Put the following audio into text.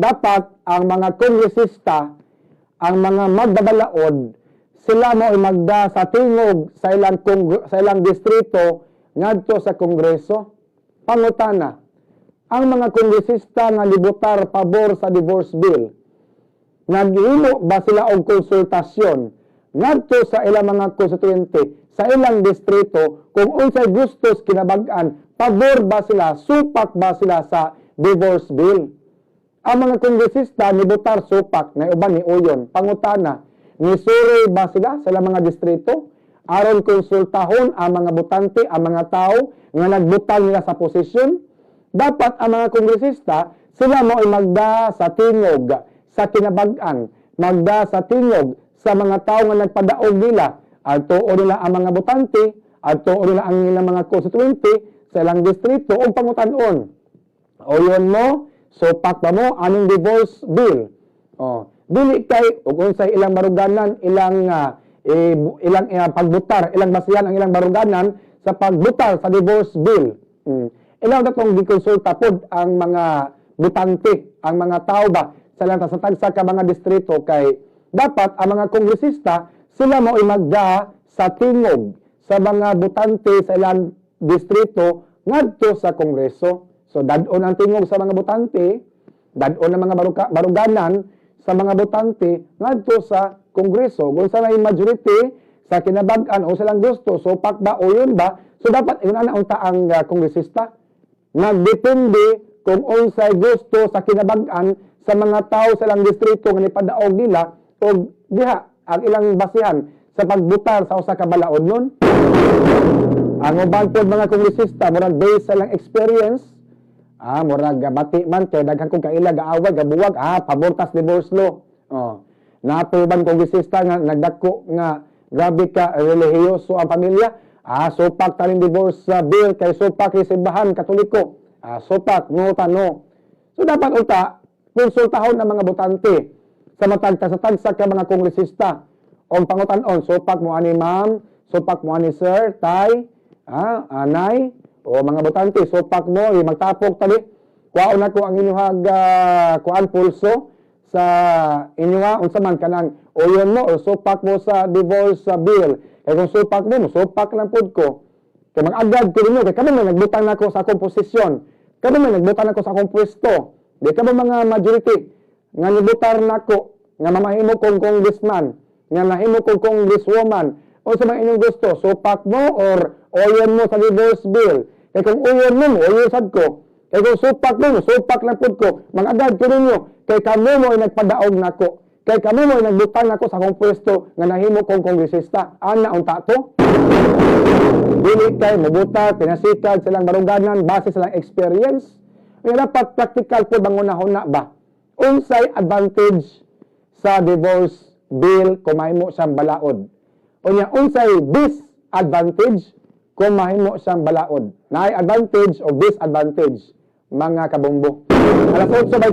dapat ang mga kongresista, ang mga magdabalaod, sila mo ay magda sa tingog sa ilang distrito ngadto sa Kongreso. Pangutana, ang mga kongresista nga libutar pabor sa divorce bill, naghimo ba sila og konsultasyon ngadto sa ilang mga konstituyente sa ilang distrito kung unsay gustos kinabag-an, pabor ba sila, supak ba sila sa divorce bill? Ang mga kongresista nibutar supak na uban ni uyon. Pangutana, nisuri ba sila sa ilang mga distrito aron konsultahon ang mga botante, ang mga tao nga nagbutang nila sa posisyon? Dapat ang mga kongresista sila mo ay magda sa tingog sa kinabag-an, magda sa tingog sa mga tao nga nagpadaog nila, at tuon nila ang mga botante, at tuon nila ang ilang mga konstituyente sa ilang distrito o pangutanon. O yun mo, supak ba mo anong divorce bill? Dili kay ug unsay ilang baruganan, ilang pagbutar, ilang basihan ang ilang baruganan sa pagbutar sa divorce bill. Ilaw na itong gikonsulta pod ang mga butante, ang mga tao ba sa lantas sa tagsa ka mga distrito, kay dapat ang mga kongresista sila mo imagda sa tingog sa mga butante sa ilang distrito ngadto sa Kongreso. So, dadon ang tingog sa mga botante, dadon ang mga baruganan sa mga botante ngadto sa Kongreso. Kung sa may majority sa kinabag-an o silang gusto, so pak ba o yun ba? So, dapat yun na unta ang kongresista. Nagdepende kung unsay gusto sa kinabag-an sa mga tao sa ilang distrito nga nipadaog nila o diha ang ilang basihan sa pagbutar sa usa ka balaod nun. Ang ubang pod mga kongresista murag based sa ilang experience, murag bati man kay daghan kong kaila gaaway gabuwag pabortas divorce law. Naapruban kongresista nga nagdako nga grabe ka relihiyoso ang pamilya. Supak taling divorce bill kay supak simbahan Katoliko. Supak no. So dapat unta konsultahon ang mga botante sa matagsa ka mga kongresista. O pangutan-on, supak mo ani ma'am, supak mo ani sir, tay, anay, o mga botante, supak mo, magtapok tali. Kuhaon ako ang inyuhag kuhaan pulso sa inyuha, unsa man kanang uyon mo, o supak mo sa divorce bill. Kaya kung supak mo, supak lang pod ko. Kaya mag-agad ko rin kaya kami may nagbutang na ko sa akong posisyon. Kami may nagbutang na ko sa akong pwesto. Di ka ba mga majority nga nibutar na ko, nga mamahimo kong congressman, nga nahimo kong congresswoman, o sa mga inyong gusto, supak mo or uyon mo sa divorce bill. Kaya kung uyon mo, uyon sad ko. Kaya kung supak mo, supak lang pod ko. Mag-agad ko rin kay kami mo ay nagpadaog na ko. Kay kami mo ay nagbutang na ko sa akong pwesto nga nahimo kong kongresista. Ana unta to? Dili kay mabuta, pinasikad silang baruganan, base silang experience. Kaya dapat practical po bangunahon ba? Unsay advantage sa divorce bill kung mahimo siyang balaod? Unya, unsay disadvantage kung mahimo siyang balaod? Naay advantage o disadvantage, mga kabumbo. Alas 8